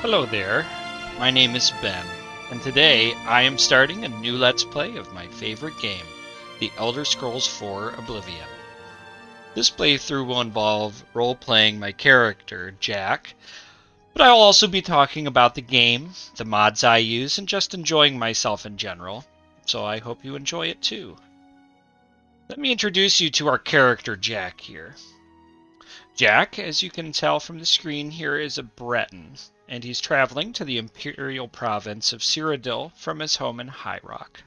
Hello there, my name is Ben, and today I am starting a new Let's Play of my favorite game, The Elder Scrolls IV: Oblivion. This playthrough will involve role-playing my character, Jack, but I'll also be talking about the game, the mods I use, and just enjoying myself in general, so I hope you enjoy it too. Let me introduce you to our character, Jack, here. Jack, as you can tell from the screen here, is a Breton, and he's traveling to the imperial province of Cyrodiil from his home in High Rock.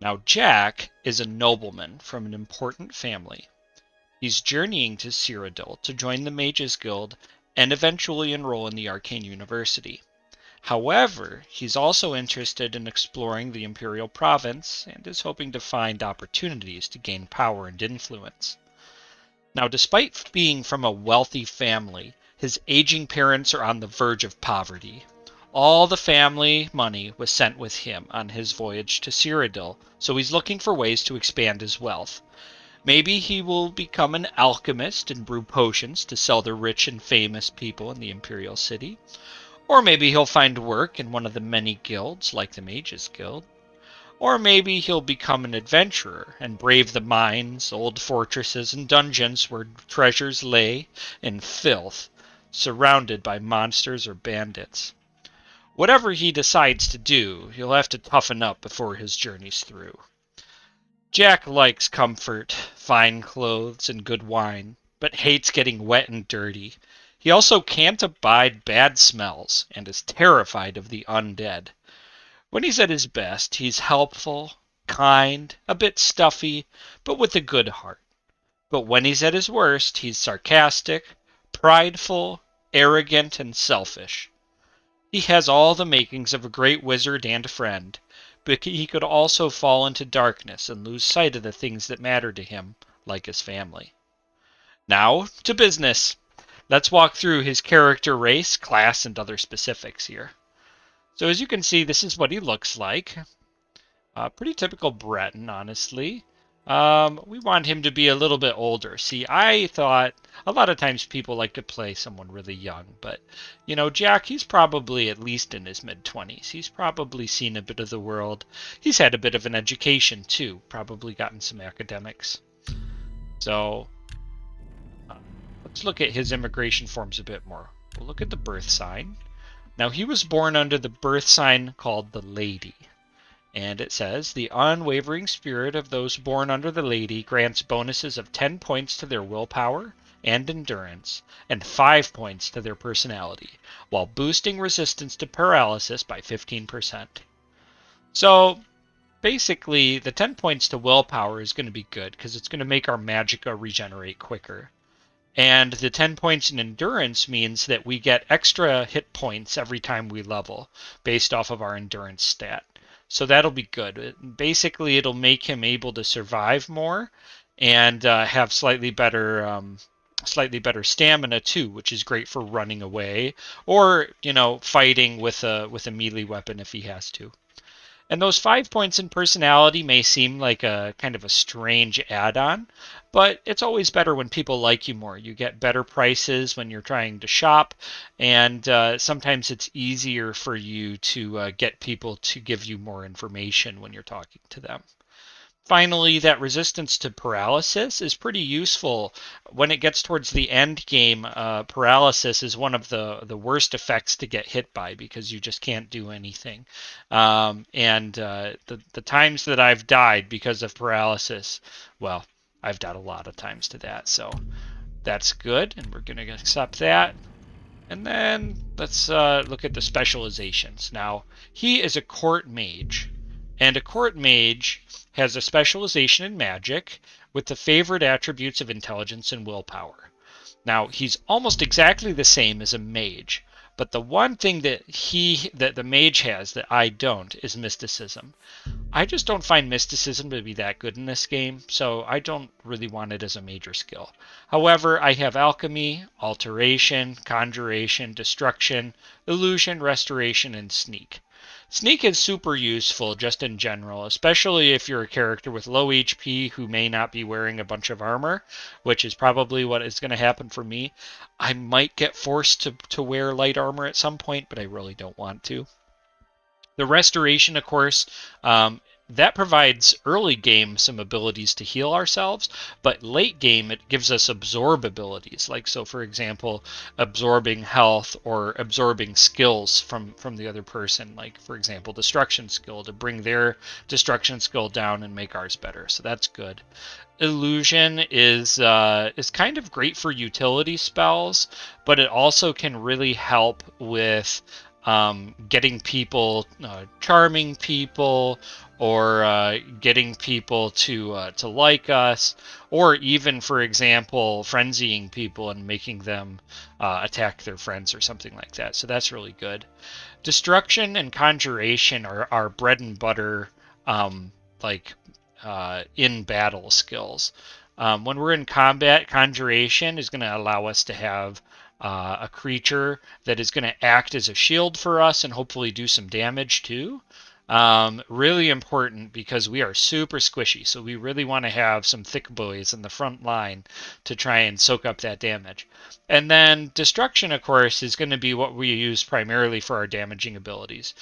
Now, Jack is a nobleman from an important family. He's journeying to Cyrodiil to join the Mage's Guild and eventually enroll in the Arcane University. However, he's also interested in exploring the imperial province and is hoping to find opportunities to gain power and influence. Now, despite being from a wealthy family, his aging parents are on the verge of poverty. All the family money was sent with him on his voyage to Cyrodiil, so he's looking for ways to expand his wealth. Maybe he will become an alchemist and brew potions to sell to rich and famous people in the Imperial City. Or maybe he'll find work in one of the many guilds, like the Mage's Guild. Or maybe he'll become an adventurer and brave the mines, old fortresses, and dungeons where treasures lay in filth, surrounded by monsters or bandits. Whatever he decides to do, he'll have to toughen up before his journey's through. Jack likes comfort, fine clothes, and good wine, but hates getting wet and dirty. He also can't abide bad smells and is terrified of the undead. When he's at his best, he's helpful, kind, a bit stuffy, but with a good heart. But when he's at his worst, he's sarcastic, prideful, arrogant, and selfish. He has all the makings of a great wizard and friend, but he could also fall into darkness and lose sight of the things that matter to him, like his family. Now, to business. Let's walk through his character, race, class, and other specifics here. So as you can see, this is what he looks like. Pretty typical Breton, honestly. We want him to be a little bit older. See, I thought a lot of times people like to play someone really young, but, you know, Jack, he's probably at least in his mid-20s. He's probably seen a bit of the world. He's had a bit of an education, too. Probably gotten some academics. So, let's look at his immigration forms a bit more. We'll look at the birth sign. Now, he was born under the birth sign called the Lady. And it says, the unwavering spirit of those born under the Lady grants bonuses of 10 points to their willpower and endurance, and 5 points to their personality, while boosting resistance to paralysis by 15%. So, basically, the 10 points to willpower is going to be good, because it's going to make our magicka regenerate quicker. And the 10 points in endurance means that we get extra hit points every time we level, based off of our endurance stat. So that'll be good. Basically, it'll make him able to survive more and have slightly better stamina too, which is great for running away or, you know, fighting with a melee weapon if he has to. And those 5 points in personality may seem like a kind of a strange add-on, but it's always better when people like you more. You get better prices when you're trying to shop, and sometimes it's easier for you to get people to give you more information when you're talking to them. Finally, that resistance to paralysis is pretty useful. When it gets towards the end game, paralysis is one of the worst effects to get hit by because you just can't do anything. The times that I've died because of paralysis, well, I've died a lot of times to that. So that's good, and we're going to accept that. And then let's look at the specializations. Now, he is a court mage. And a court mage has a specialization in magic with the favored attributes of intelligence and willpower. Now, he's almost exactly the same as a mage, but the one thing that the mage has that I don't is mysticism. I just don't find mysticism to be that good in this game, so I don't really want it as a major skill. However, I have alchemy, alteration, conjuration, destruction, illusion, restoration, and sneak. Sneak is super useful just in general, especially if you're a character with low HP who may not be wearing a bunch of armor, which is probably what is going to happen for me. I might get forced to wear light armor at some point, but I really don't want to. The restoration, of course, that provides early game some abilities to heal ourselves, but late game it gives us absorb abilities. Like, so for example, absorbing health or absorbing skills from the other person. Like, for example, destruction skill to bring their destruction skill down and make ours better. So that's good. Illusion is kind of great for utility spells, but it also can really help with getting people, charming people, or getting people to like us, or even, for example, frenzying people and making them attack their friends or something like that. So that's really good. Destruction and conjuration are our bread and butter, like in battle skills. When we're in combat, conjuration is going to allow us to have a creature that is going to act as a shield for us and hopefully do some damage too. Really important because we are super squishy, so we really want to have some thick boys in the front line to try and soak up that damage. And then destruction, of course, is going to be what we use primarily for our damaging abilities.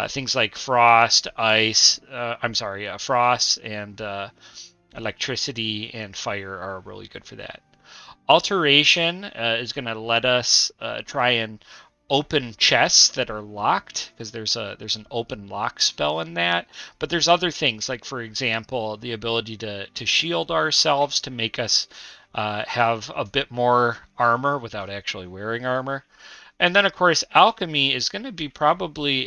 Things like frost, ice, frost and electricity and fire are really good for that. Alteration is going to let us try and open chests that are locked, because there's an open lock spell in that. But there's other things, like for example the ability to shield ourselves to make us have a bit more armor without actually wearing armor. And then, of course, alchemy is going to be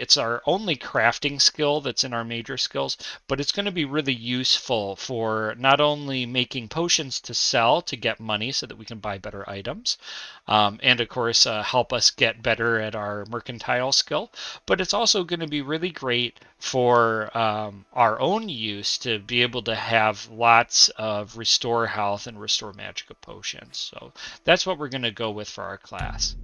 it's our only crafting skill that's in our major skills, but it's going to be really useful for not only making potions to sell to get money so that we can buy better items, and of course, help us get better at our mercantile skill, but it's also going to be really great for our own use to be able to have lots of restore health and restore magic potions. So that's what we're going to go with for our class.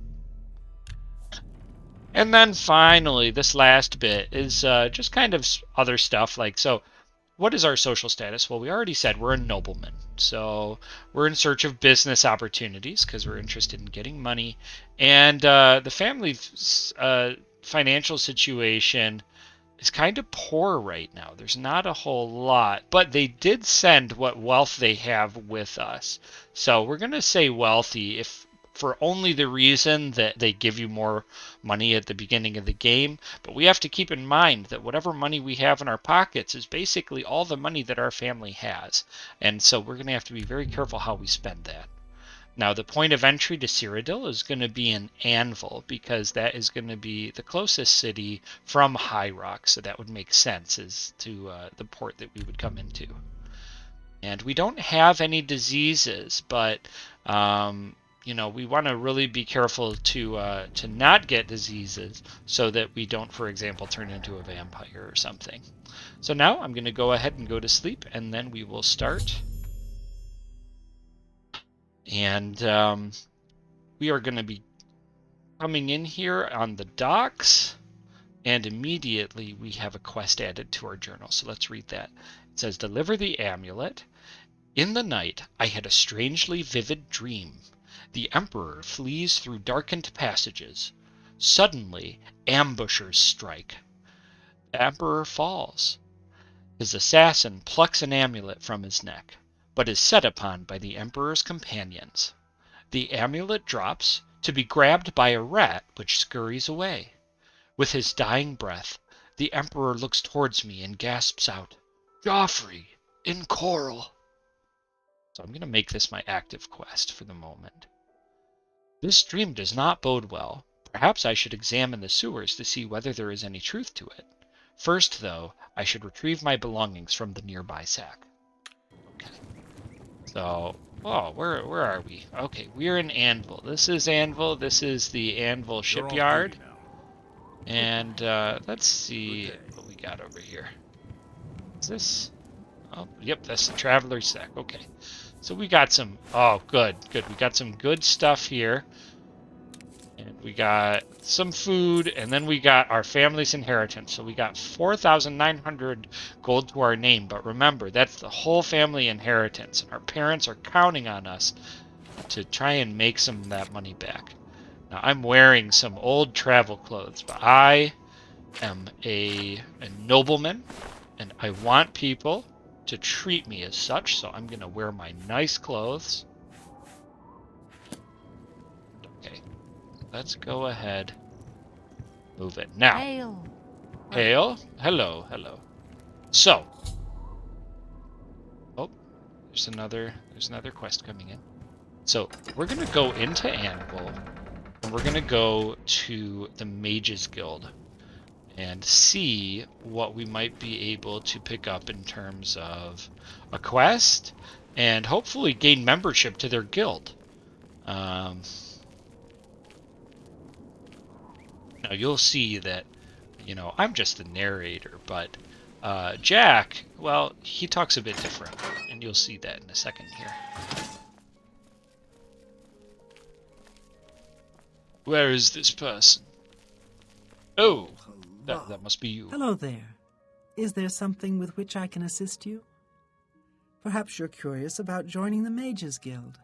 And then finally, this last bit is just kind of other stuff like, so what is our social status? Well, we already said we're a nobleman. So we're in search of business opportunities because we're interested in getting money. And the family's financial situation is kind of poor right now. There's not a whole lot, but they did send what wealth they have with us. So we're going to say wealthy if for only the reason that they give you more money at the beginning of the game. But we have to keep in mind that whatever money we have in our pockets is basically all the money that our family has. And so we're going to have to be very careful how we spend that. Now, the point of entry to Cyrodiil is going to be in Anvil, because that is going to be the closest city from High Rock, so that would make sense as to the port that we would come into. And we don't have any diseases, but we want to really be careful to not get diseases so that we don't, for example, turn into a vampire or something. So now I'm going to go ahead and go to sleep, and then we will start. And we are going to be coming in here on the docks, and immediately we have a quest added to our journal. So let's read that. It says, deliver the amulet. In the night, I had a strangely vivid dream. The Emperor flees through darkened passages. Suddenly, ambushers strike. The Emperor falls. His assassin plucks an amulet from his neck, but is set upon by the Emperor's companions. The amulet drops, to be grabbed by a rat which scurries away. With his dying breath, the Emperor looks towards me and gasps out, Joffrey, in Coral. So I'm going to make this my active quest for the moment. This dream does not bode well. Perhaps I should examine the sewers to see whether there is any truth to it. First, though, I should retrieve my belongings from the nearby sack. Okay. So, where are we? Okay, we're in Anvil. This is Anvil. This is the Anvil shipyard. And let's see what we got over here. Is this? Oh, yep, that's the Traveler's Sack. Okay. So we got some... Oh, good. We got some good stuff here. And we got some food, and then we got our family's inheritance. So we got 4,900 gold to our name. But remember, that's the whole family inheritance, and our parents are counting on us to try and make some of that money back. Now, I'm wearing some old travel clothes, but I am a nobleman, and I want people to treat me as such, so I'm going to wear my nice clothes. Okay, let's go ahead. Move it. Now. Hail. Hail. Hello, hello. So. Oh, there's another quest coming in. So, we're going to go into Anvil, and we're going to go to the Mages Guild and see what we might be able to pick up in terms of a quest and hopefully gain membership to their guild. Now, you'll see that, I'm just the narrator, but Jack, well, he talks a bit different, and you'll see that in a second here. Where is this person? Oh, that must be you. Hello there. Is there something with which I can assist you? Perhaps you're curious about joining the Mages Guild.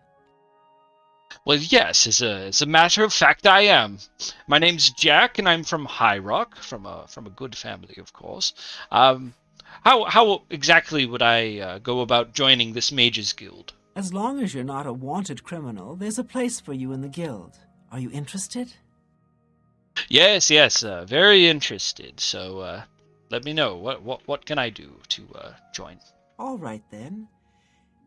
Well, yes, as a matter of fact, I am. My name's Jack, and I'm from High Rock, from a good family, of course. How exactly would I go about joining this Mages Guild? As long as you're not a wanted criminal, there's a place for you in the guild. Are you interested? Yes, very interested. So, let me know. What can I do to join? All right, then.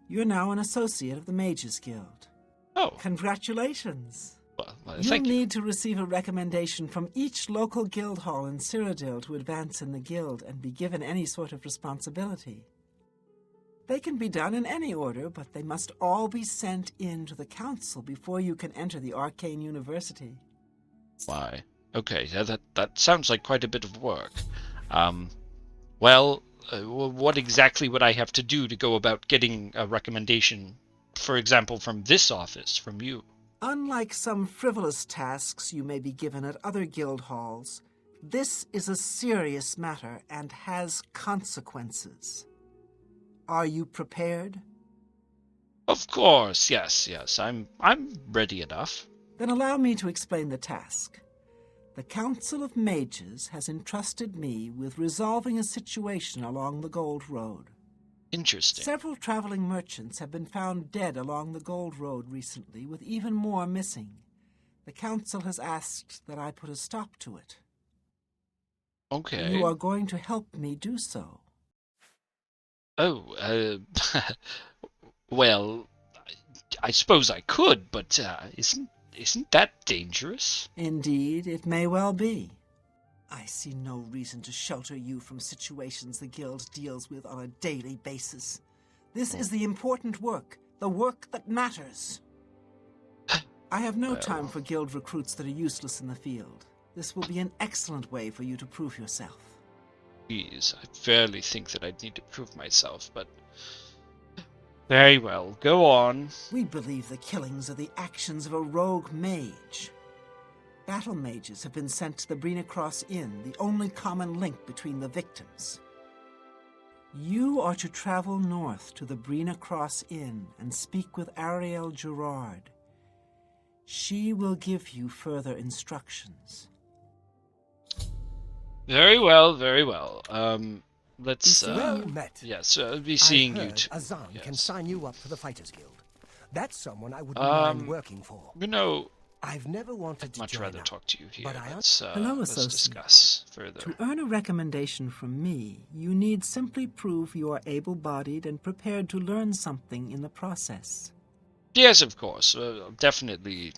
You're now an associate of the Mages Guild. Oh. Congratulations. Well, You'll need to receive a recommendation from each local guild hall in Cyrodiil to advance in the guild and be given any sort of responsibility. They can be done in any order, but they must all be sent in to the council before you can enter the Arcane University. Why? Okay, that sounds like quite a bit of work. What exactly would I have to do to go about getting a recommendation, for example, from this office, from you? Unlike some frivolous tasks you may be given at other guild halls, this is a serious matter and has consequences. Are you prepared? Of course, yes. I'm ready enough. Then allow me to explain the task. The Council of Mages has entrusted me with resolving a situation along the Gold Road. Interesting. Several traveling merchants have been found dead along the Gold Road recently, with even more missing. The Council has asked that I put a stop to it. Okay. You are going to help me do so. Oh, well, I suppose I could, but isn't that dangerous? Indeed, it may well be. I see no reason to shelter you from situations the Guild deals with on a daily basis. This is the important work, the work that matters. I have no time for Guild recruits that are useless in the field. This will be an excellent way for you to prove yourself. Please, I barely think that I'd need to prove myself, but... Very well, go on. We believe the killings are the actions of a rogue mage. Battle mages have been sent to the Breton Cross Inn, the only common link between the victims. You are to travel north to the Breton Cross Inn and speak with Ariel Gerard. She will give you further instructions. Very well, very well. Let's, When you met, yes, I'll be seeing you too. Azan Yes. can sign you up for the Fighters Guild. That's someone I wouldn't mind working for. I've never wanted to much join rather up, talk to you here. but Hello, Let's associate. discuss further. To earn a recommendation from me, you need simply prove you are able-bodied and prepared to learn something in the process. Yes, of course. Definitely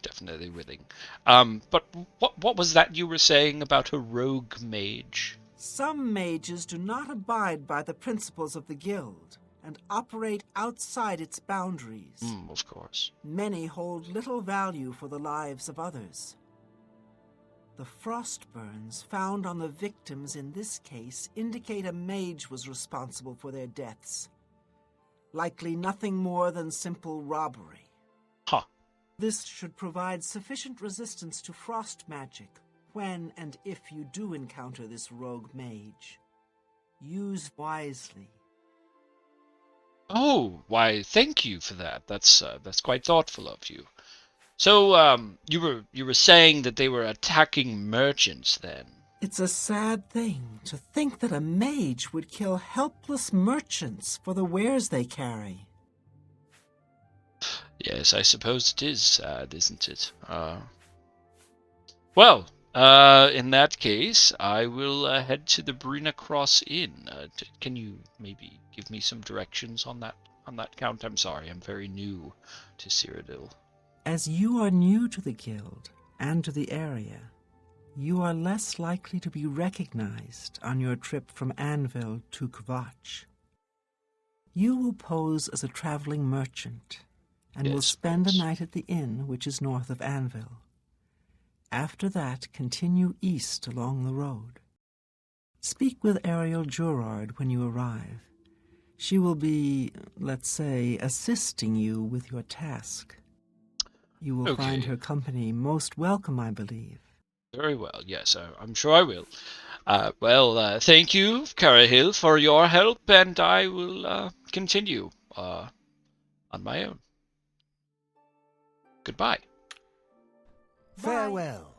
willing. But what was that you were saying about a rogue mage? Some mages do not abide by the principles of the guild and operate outside its boundaries. Of course. Many hold little value for the lives of others. The frostburns found on the victims in this case indicate a mage was responsible for their deaths. Likely nothing more than simple robbery. Huh. This should provide sufficient resistance to frost magic when and if you do encounter this rogue mage. Use wisely. Oh, why, thank you for that. That's quite thoughtful of you. So, you were saying that they were attacking merchants then? It's a sad thing to think that a mage would kill helpless merchants for the wares they carry. Yes, I suppose it is sad, isn't it? Well, in that case, I will head to the Brina Cross Inn. Can you maybe give me some directions on that count? I'm sorry, I'm very new to Cyrodiil. As you are new to the guild and to the area, you are less likely to be recognized on your trip from Anvil to Kvatch. You will pose as a traveling merchant and will spend a night at the inn which is north of Anvil. After that, continue east along the road. Speak with Ariel Jurard when you arrive. She will be, let's say, assisting you with your task. You will find her company most welcome, I believe. Very well, yes, I'm sure I will. Thank you, Carahil, for your help, and I will continue on my own. Goodbye. Farewell.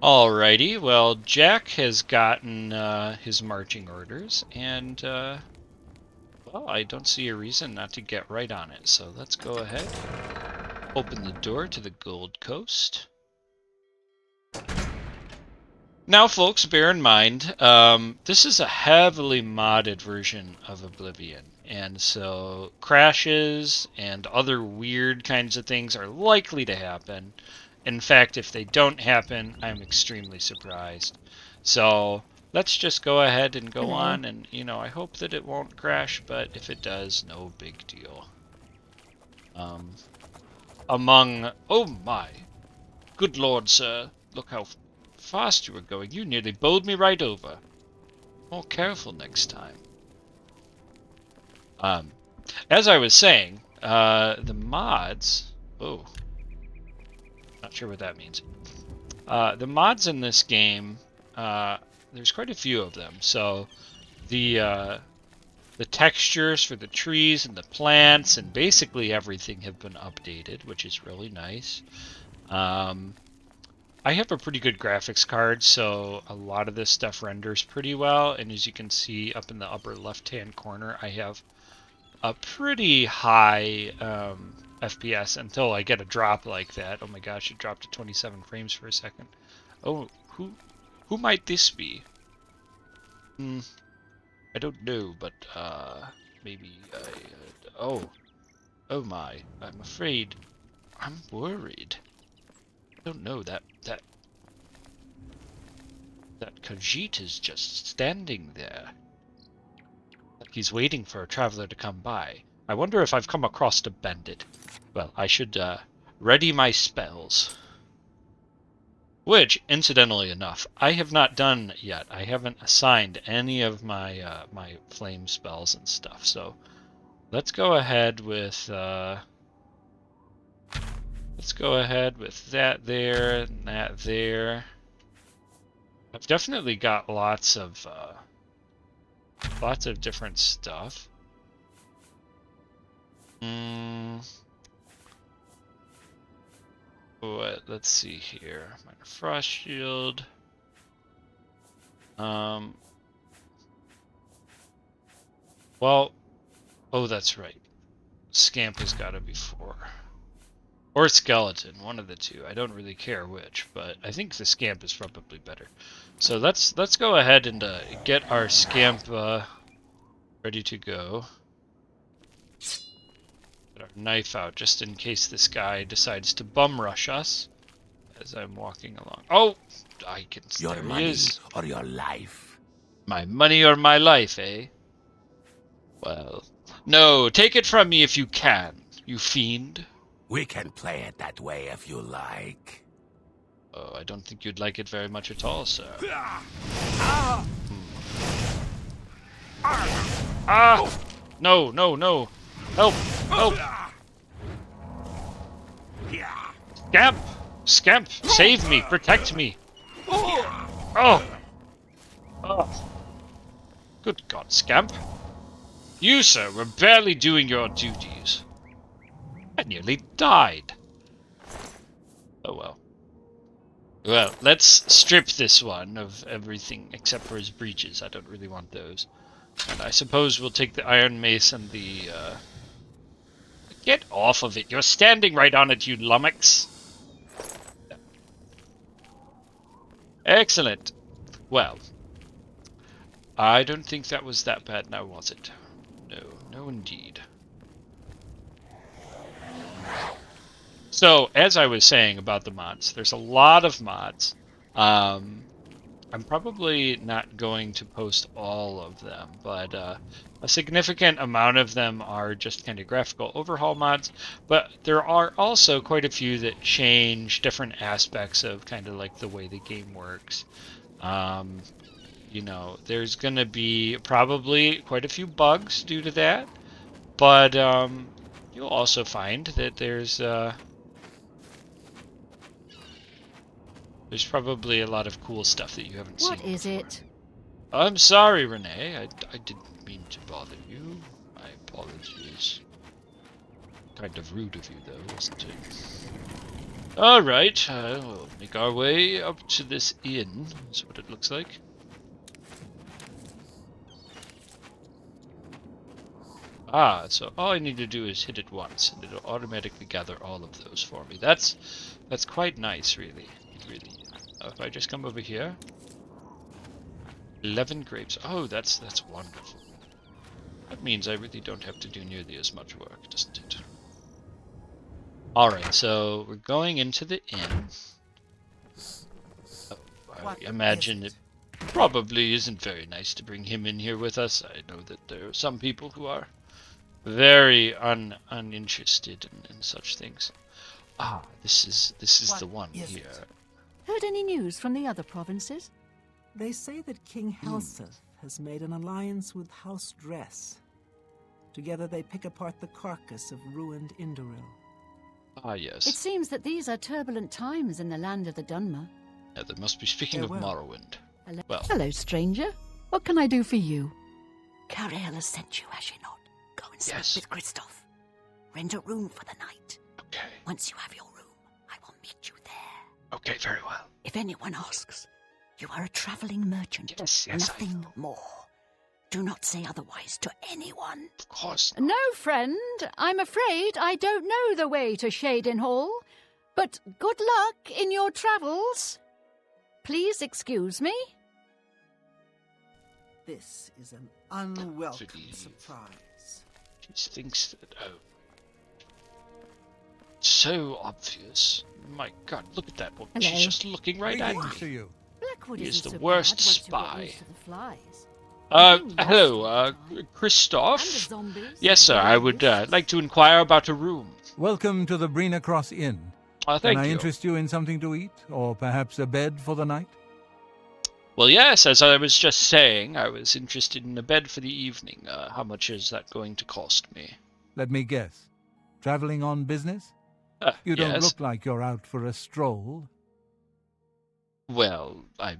Alrighty, well, Jack has gotten his marching orders, and, well, I don't see a reason not to get right on it, so let's go ahead. Open the door to the Gold Coast. Now, folks, bear in mind, this is a heavily modded version of Oblivion, and so crashes and other weird kinds of things are likely to happen. In fact, if they don't happen, I'm extremely surprised. So let's just go ahead and go on, and, you know, I hope that it won't crash, but if it does, no big deal. Oh my, good lord, sir, look how fast you were going. You nearly bowled me right over. More careful next time. As I was saying, the mods... Oh. Not sure what that means. The mods in this game, there's quite a few of them. So, the textures for the trees and the plants and basically everything have been updated, which is really nice. I have a pretty good graphics card, so a lot of this stuff renders pretty well, and as you can see up in the upper left-hand corner, I have a pretty high FPS until I get a drop like that. Oh my gosh, it dropped to 27 frames for a second. Oh, who might this be? I don't know, but maybe oh my, I'm afraid. I'm worried. I don't know, that Khajiit is just standing there. Like he's waiting for a traveler to come by. I wonder if I've come across a bandit. Well, I should ready my spells. Which, incidentally enough, I have not done yet. I haven't assigned any of my my flame spells and stuff. So let's go ahead with that there and that there. I've definitely got lots of different stuff. Let's see here. Minor Frost Shield. Well, oh, that's right. Scamp has got to be 4. Or Skeleton, one of the two. I don't really care which, but I think the Scamp is probably better. So let's go ahead and get our Scamp ready to go. Get our knife out just in case this guy decides to bum rush us as I'm walking along. Oh, I can. Your money or your life? My money or my life, eh? Well, no, take it from me if you can, you fiend. We can play it that way if you like. Oh, I don't think you'd like it very much at all, sir. Ah! No, no, no! Help! Help! Scamp! Scamp! Save me! Protect me! Oh! Oh! Good God, Scamp. You, sir, were barely doing your duties. I nearly died. Oh well. Well, let's strip this one of everything except for his breeches. I don't really want those. And I suppose we'll take the iron mace and the, Get off of it! You're standing right on it, you lummox! Excellent! Well, I don't think that was that bad now, was it? No, no indeed. So, as I was saying about the mods, there's a lot of mods. I'm probably not going to post all of them, but a significant amount of them are just kind of graphical overhaul mods, but there are also quite a few that change different aspects of kind of like the way the game works. You know, there's going to be probably quite a few bugs due to that, but you'll also find that there's probably a lot of cool stuff that you haven't seen. What is it? I'm sorry, Renee. I didn't mean to bother you. My apologies. Kind of rude of you, though, wasn't it? Alright, we'll make our way up to this inn. That's what it looks like. Ah, so all I need to do is hit it once, and it'll automatically gather all of those for me. That's quite nice, really. Really. If I just come over here, 11 grapes. Oh, that's wonderful. That means I really don't have to do nearly as much work, doesn't it? All right, so we're going into the inn. Oh, I imagine it probably isn't very nice to bring him in here with us. I know that there are some people who are very uninterested in such things. Ah, this is the one here. Heard any news from the other provinces? They say that King Helseth has made an alliance with House Dress. Together they pick apart the carcass of ruined Indoril. Ah, yes. It seems that these are turbulent times in the land of the Dunmer. Yeah, they must be speaking of Morrowind. Hello. Well. Hello, stranger. What can I do for you? Carahil has sent you, has she not? Go and speak with Christoph. Rent a room for the night. Okay. Once you have your room, I will meet you there. Okay, very well. If anyone asks, you are a traveling merchant. Yes, Nothing more. Do not say otherwise to anyone. Of course. No, friend. I'm afraid I don't know the way to Shadin Hall. But good luck in your travels. Please excuse me. This is an unwelcome surprise. She thinks that, oh. So obvious. My God, look at that one. Hello. She's just looking right at me. To you. Blackwood He is isn't the so worst bad once you get spy. used to the flies. Hello, Christoph? And the zombies. Yes, sir, I would like to inquire about a room. Welcome to the Brina Cross Inn. Thank Can I you. interest you in something to eat, or perhaps a bed for the night? Well, yes, as I was just saying, I was interested in a bed for the evening. How much is that going to cost me? Let me guess. Traveling on business? You don't yes. look like you're out for a stroll. Well, I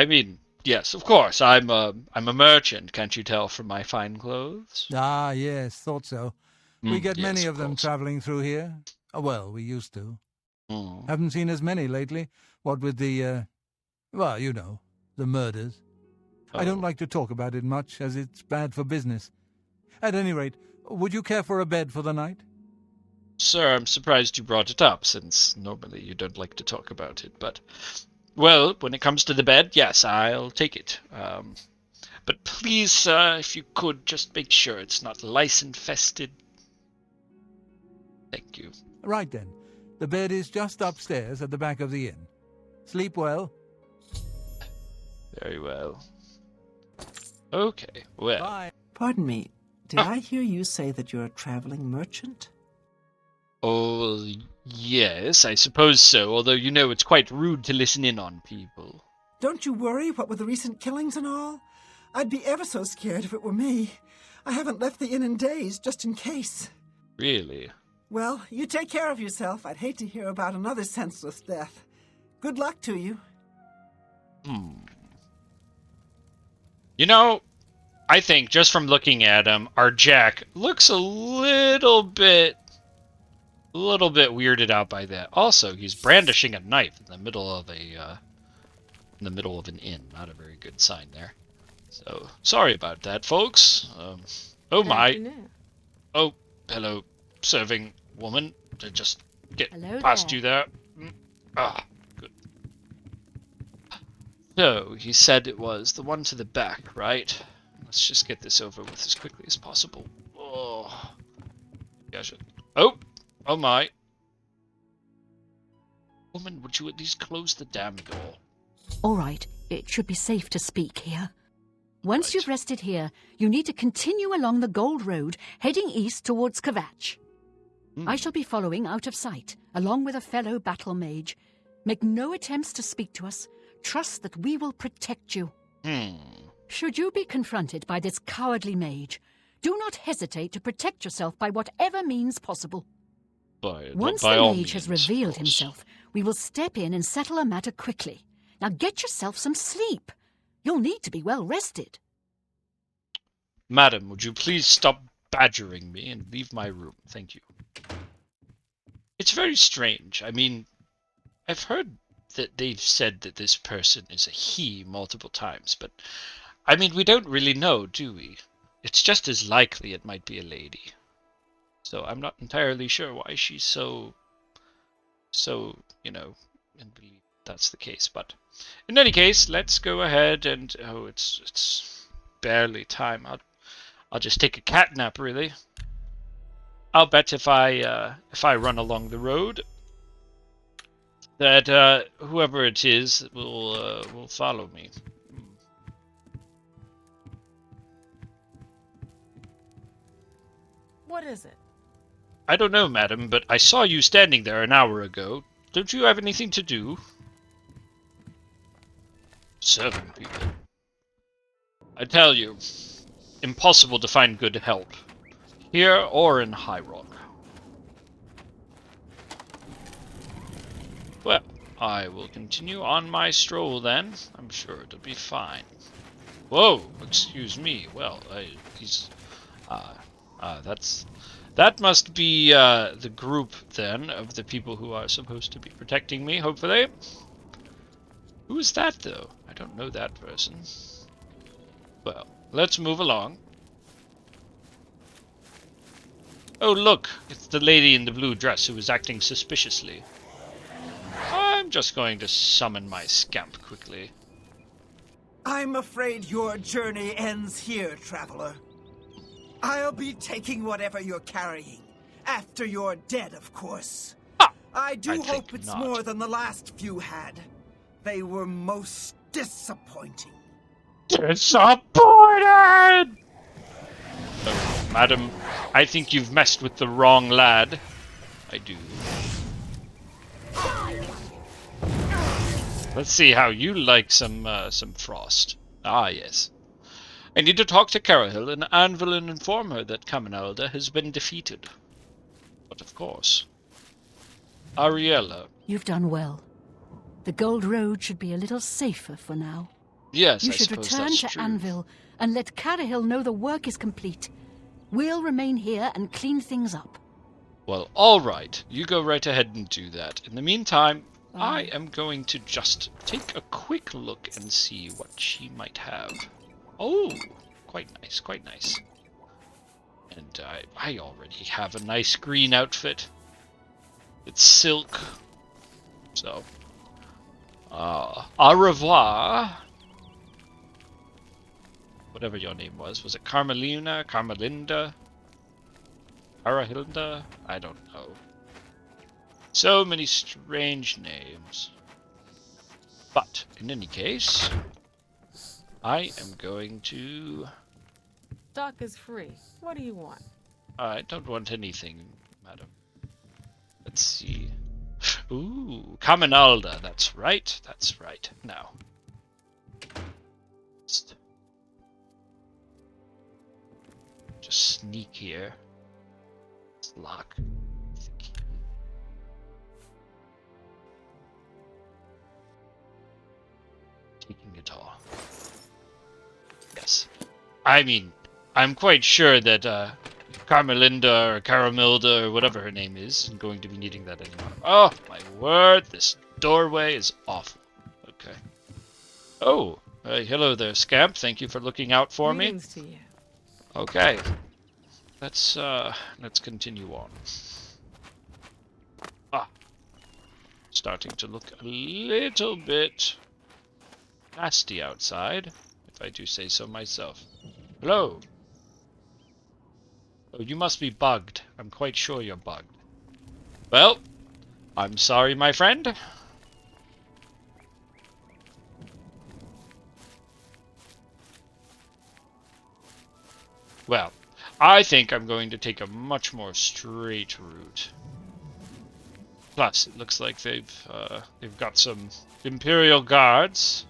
mean, yes, of course. I'm a merchant. Can't you tell from my fine clothes? Ah, yes, thought so. We get yes, many of them course. traveling through here. Well, we used to. Mm. Haven't seen as many lately. What with the, well, you know, the murders. Oh. I don't like to talk about it much, as it's bad for business. At any rate, would you care for a bed for the night? Sir, I'm surprised you brought it up, since normally you don't like to talk about it, but... Well, when it comes to the bed, yes, I'll take it. But please, sir, if you could, just make sure it's not lice-infested. Thank you. Right then. The bed is just upstairs at the back of the inn. Sleep well. Very well. Okay, well... Bye. Pardon me, did I hear you say that you're a traveling merchant? Oh, yes, I suppose so, although you know it's quite rude to listen in on people. Don't you worry, what with the recent killings and all? I'd be ever so scared if it were me. I haven't left the inn in days, just in case. Really? Well, you take care of yourself. I'd hate to hear about another senseless death. Good luck to you. You know, I think just from looking at him, our Jack looks a little bit weirded out by that. Also, he's brandishing a knife in the middle of an inn. Not a very good sign there. So, sorry about that, folks. Oh my. Afternoon. Oh, hello, serving woman. To just get Hello past there. you there. Ah, good. So, he said it was the one to the back, right? Let's just get this over with as quickly as possible. Oh, gosh. Oh my. Woman, would you at least close the damn door? All right, it should be safe to speak here. Once Right. you've rested here, you need to continue along the Gold Road, heading east towards Kvatch. I shall be following out of sight, along with a fellow battle mage. Make no attempts to speak to us. Trust that we will protect you. Should you be confronted by this cowardly mage, do not hesitate to protect yourself by whatever means possible. Once by the all mage has means, of revealed course. himself, we will step in and settle a matter quickly. Now get yourself some sleep. You'll need to be well rested. Madam, would you please stop badgering me and leave my room? Thank you. It's very strange. I mean, I've heard that they've said that this person is a he multiple times, but I mean, we don't really know, do we? It's just as likely it might be a lady. So I'm not entirely sure why she's so, and believe that's the case. But in any case, let's go ahead and it's barely time. I'll just take a cat nap, really. I'll bet if I run along the road that whoever it is will follow me. What is it? I don't know, madam, but I saw you standing there an hour ago. Don't you have anything to do? Serving people. I tell you, impossible to find good help, here or in High Rock. Well, I will continue on my stroll then. I'm sure it'll be fine. Whoa, excuse me. Well, that must be the group then of the people who are supposed to be protecting me, hopefully. Who is that, though? I don't know that person. Well, let's move along. Oh, look! It's the lady in the blue dress who is acting suspiciously. I'm just going to summon my scamp quickly. I'm afraid your journey ends here, traveler. I'll be taking whatever you're carrying. After you're dead, of course. Ah, I do I hope think it's not. more than the last few had. They were most disappointing. Disappointed! Oh, madam, I think you've messed with the wrong lad. I do. Let's see how you like some frost. Ah, yes. I need to talk to Carahil and Anvil and inform her that Caminalda has been defeated. But of course. Ariella. You've done well. The Gold Road should be a little safer for now. Yes, You I should suppose return that's to true. Anvil and let Carahil know the work is complete. We'll remain here and clean things up. Well, all right. You go right ahead and do that. In the meantime, I am going to just take a quick look and see what she might have. Oh, quite nice, quite nice. And I already have a nice green outfit. It's silk. So, au revoir. Whatever your name was. Was it Carmelina? Carmelinda? Carahilda? I don't know. So many strange names. But, in any case, I am going to... Dock is free. What do you want? I don't want anything, madam. Let's see. Ooh, Caminalda. That's right. That's right. Now. Just sneak here. Let's lock I mean, I'm quite sure that Carmelinda or Caramilda or whatever her name is going to be needing that anymore. Oh, my word, this doorway is awful. Okay. Oh, hello there, Scamp. Thank you for looking out for me. Greetings to you. Okay. Let's continue on. Ah. Starting to look a little bit nasty outside, if I do say so myself. Hello. Oh, you must be bugged. I'm quite sure you're bugged. Well, I'm sorry, my friend. Well, I think I'm going to take a much more straight route. Plus, it looks like they've got some Imperial guards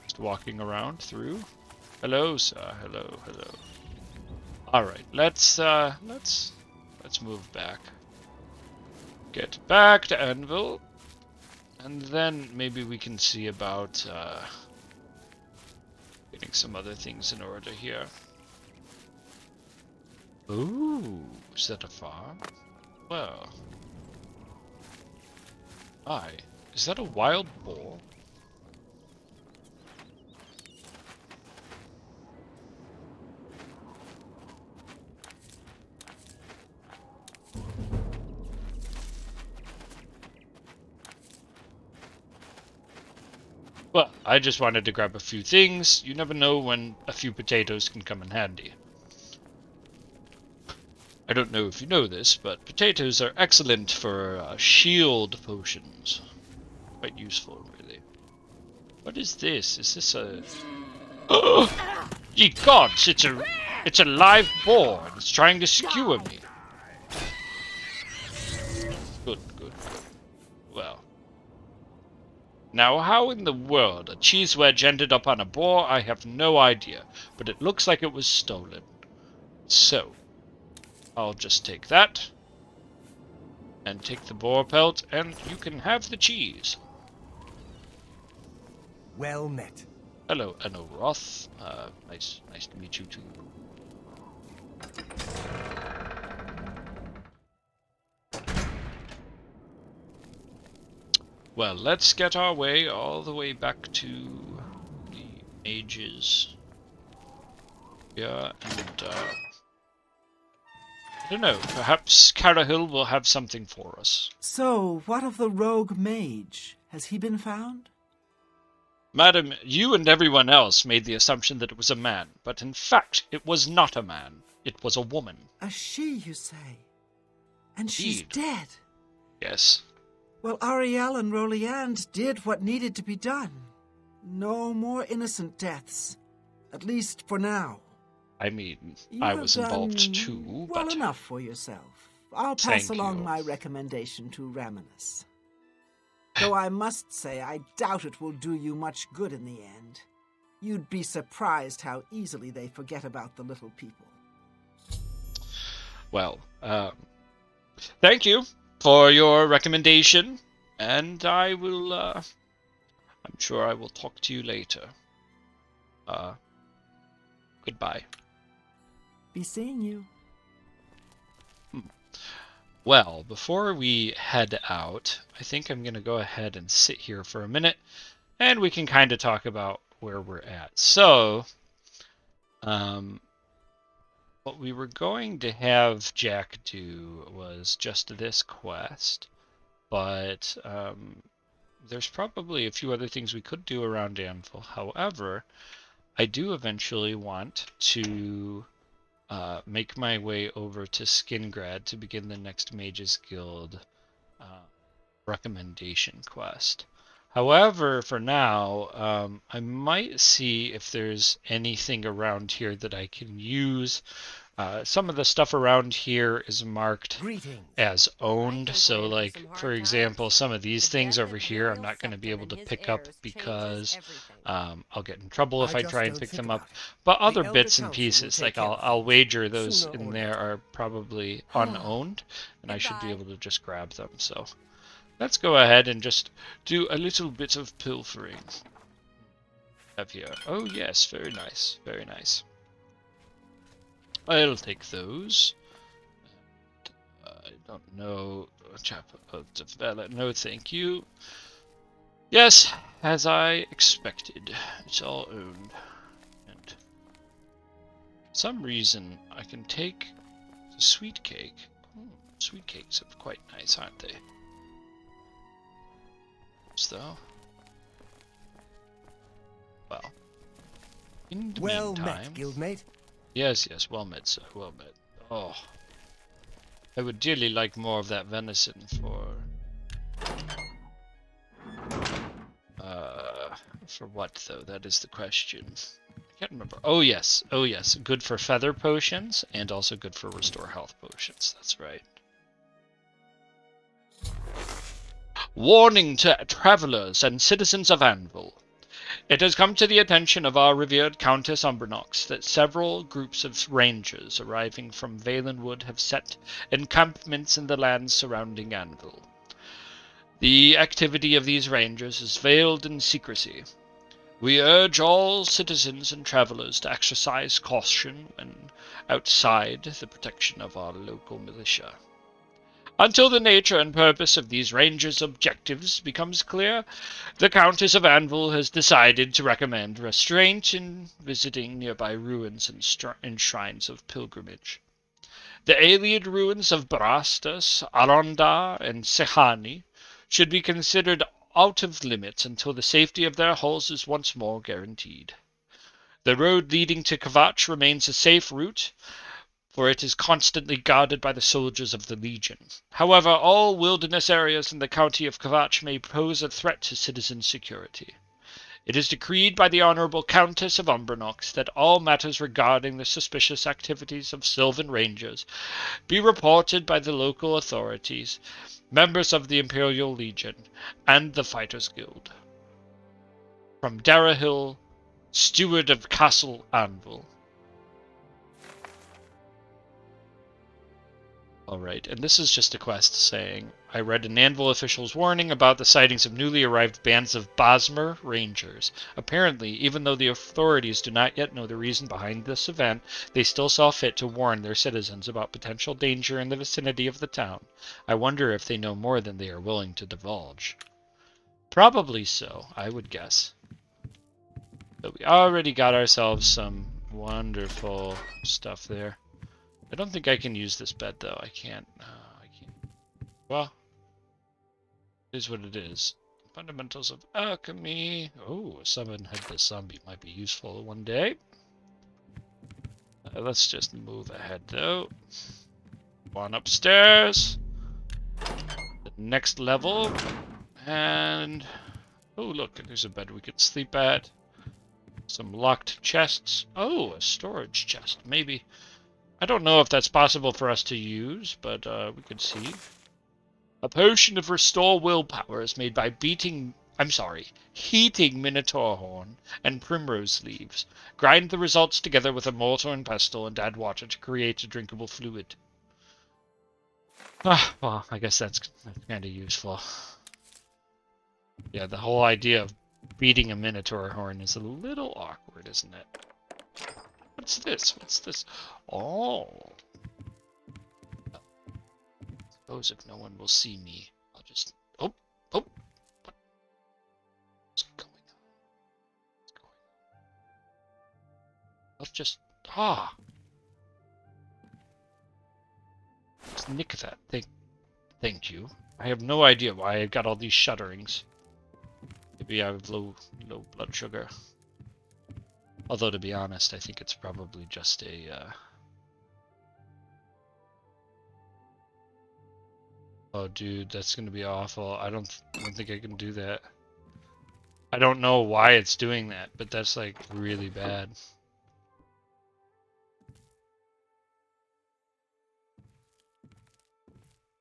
just walking around through. Hello, sir. Hello, hello. All right, let's move back. Get back to Anvil, and then maybe we can see about getting some other things in order here. Ooh, is that a farm? Well, is that a wild boar? Well, I just wanted to grab a few things. You never know when a few potatoes can come in handy. I don't know if you know this, but potatoes are excellent for shield potions. Quite useful, really. What is this? Is this a... Oh! Ye gods! It's a live boar, and it's trying to skewer me. Good, good, good. Well. Now, how in the world a cheese wedge ended up on a boar, I have no idea. But it looks like it was stolen. So, I'll just take that. And take the boar pelt, and you can have the cheese. Well met. Hello, Enno Roth. Nice to meet you too. Well, let's get our way all the way back to the mages. Yeah, and I don't know, perhaps Carahil will have something for us. So, what of the rogue mage? Has he been found? Madam, you and everyone else made the assumption that it was a man, but in fact it was not a man. It was a woman. A she, you say? And she's Indeed. dead? Yes. Well, Ariel and Roliand did what needed to be done. No more innocent deaths. At least for now. I mean, You I have was done involved too, well but... enough for yourself. I'll pass Thank along you. my recommendation to Raminus. Though I must say, I doubt it will do you much good in the end. You'd be surprised how easily they forget about the little people. Well, thank you for your recommendation, and I will, I'm sure I will talk to you later. Goodbye. Be seeing you. Well, before we head out, I think I'm going to go ahead and sit here for a minute, and we can kind of talk about where we're at. So, what we were going to have Jack do was just this quest, but there's probably a few other things we could do around Anvil. However, I do eventually want to make my way over to Skingrad to begin the next Mages Guild recommendation quest. However, for now, I might see if there's anything around here that I can use. Some of the stuff around here is marked Greetings. as owned, I think so we're in for like, some for hard example, times. some of these The things death over of here I'm Imperial not going to be Septon able to and his pick up heirs because changes everything. I'll get in trouble if I I just try and don't pick think them up. about it. But The other Elder bits and Council will pieces, take like care of I'll things, wager those sooner in or there later. are probably unowned, and I should be Goodbye. able to just grab them. So let's go ahead and just do a little bit of pilfering. Have here. Oh yes, very nice, very nice. I'll take those. I don't know. No, thank you. Yes, as I expected. It's all owned. And for some reason, I can take the sweet cake. Sweet cakes are quite nice, aren't they? Though. Well, in the Well meantime, met, guildmate. Yes, well met, sir. Well met. Oh, I would dearly like more of that venison for what though? That is the question. I can't remember. Oh yes, good for feather potions and also good for restore health potions. That's right. Warning to travelers and citizens of Anvil. It has come to the attention of our revered Countess Umbernox that several groups of rangers arriving from Valenwood have set encampments in the lands surrounding Anvil. The activity of these rangers is veiled in secrecy. We urge all citizens and travelers to exercise caution when outside the protection of our local militia. Until the nature and purpose of these rangers' objectives becomes clear, the Countess of Anvil has decided to recommend restraint in visiting nearby ruins and shrines of pilgrimage. The Aeliad ruins of Brastas, Arondar, and Sehani should be considered out of limits until the safety of their hulls is once more guaranteed. The road leading to Kvatch remains a safe route, for it is constantly guarded by the soldiers of the Legion. However, all wilderness areas in the county of Kvatch may pose a threat to citizen security. It is decreed by the Honorable Countess of Umbernox that all matters regarding the suspicious activities of Sylvan Rangers be reported by the local authorities, members of the Imperial Legion, and the Fighters Guild. From Carahil, Steward of Castle Anvil. Alright, and this is just a quest saying, I read an Anvil official's warning about the sightings of newly arrived bands of Bosmer Rangers. Apparently, even though the authorities do not yet know the reason behind this event, they still saw fit to warn their citizens about potential danger in the vicinity of the town. I wonder if they know more than they are willing to divulge. Probably so, I would guess. But we already got ourselves some wonderful stuff there. I don't think I can use this bed, though. I can't. Well, it is what it is. Fundamentals of alchemy. Oh, a seven-headless zombie might be useful one day. Let's just move ahead, though. On upstairs. The next level. And... oh, look, there's a bed we could sleep at. Some locked chests. Oh, a storage chest, maybe. I don't know if that's possible for us to use, but we could see. A potion of restore willpower is made by heating Minotaur horn and primrose leaves. Grind the results together with a mortar and pestle and add water to create a drinkable fluid. Well, I guess that's kind of useful. Yeah, the whole idea of beating a Minotaur horn is a little awkward, isn't it? What's this? What's this? Oh. Suppose if no one will see me, I'll just... Oh! What's going on? Let's just... Let's nick that. Thank you. I have no idea why I got all these shudderings. Maybe I have low blood sugar. Although, to be honest, I think it's probably just a, Oh, dude, that's gonna be awful. I don't think I can do that. I don't know why it's doing that, but that's, like, really bad.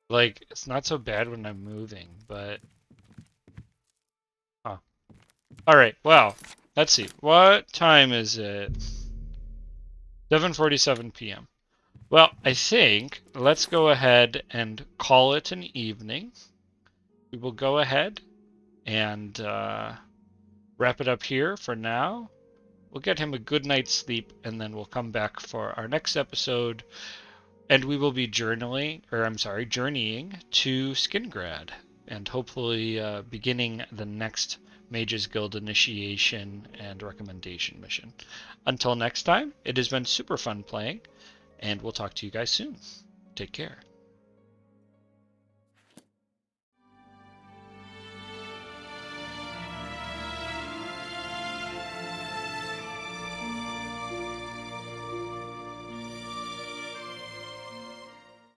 Like, it's not so bad when I'm moving, but... Huh. Alright, well... Let's see. What time is it? 7:47 p.m. Well, I think let's go ahead and call it an evening. We will go ahead and wrap it up here for now. We'll get him a good night's sleep, and then we'll come back for our next episode, and we will be journeying to Skingrad, and hopefully beginning the next Mage's Guild initiation and recommendation mission. Until next time, it has been super fun playing, and we'll talk to you guys soon. Take care.